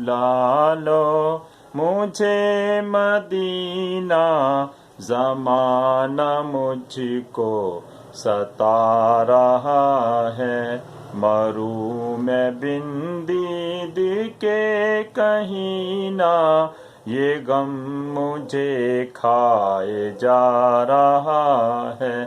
بلا لو مجھے مدینہ، زمانہ مجھ کو ستا رہا ہے، مروں میں بن دید کے کہیں نہ، یہ غم مجھے کھائے جا رہا ہے۔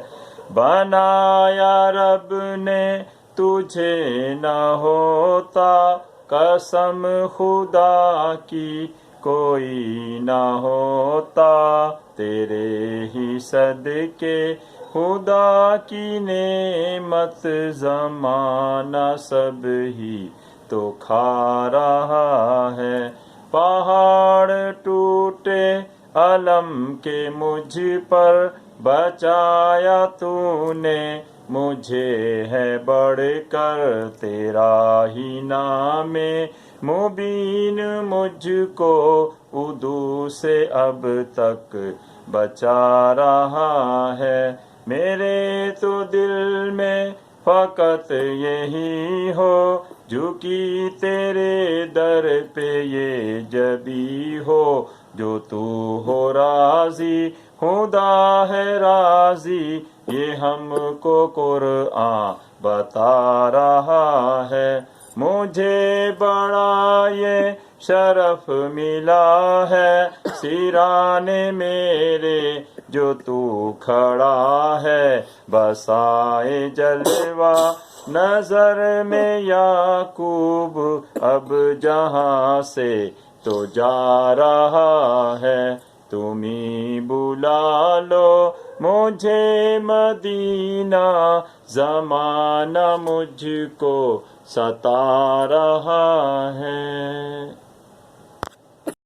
بنایا رب نے تجھے نہ ہوتا، قسم خدا کی کوئی نہ ہوتا، تیرے ہی صدقے خدا کی نعمت، زمانہ سب ہی تو کھا رہا ہے۔ پہاڑ ٹوٹے علم کے مجھ پر، بچایا تو نے مجھے، ہے بڑھ کر تیرا ہی نام مبین، مجھ کو عدو سے اب تک بچا رہا ہے۔ میرے تو دل میں فقط یہی ہو، جھکی تیرے در پہ یہ جبی ہو، جو تو ہو راضی خدا ہے راضی، یہ ہم کو قرآن بتا رہا ہے۔ مجھے بڑا یہ شرف ملا ہے، سرانے میرے جو تو کھڑا ہے، بسائے جلوہ نظر میں یعقوب، اب جہاں سے تو جا رہا ہے، تم ہی بلا لو مجھے مدینہ، زمانہ مجھ کو ستا رہا ہے۔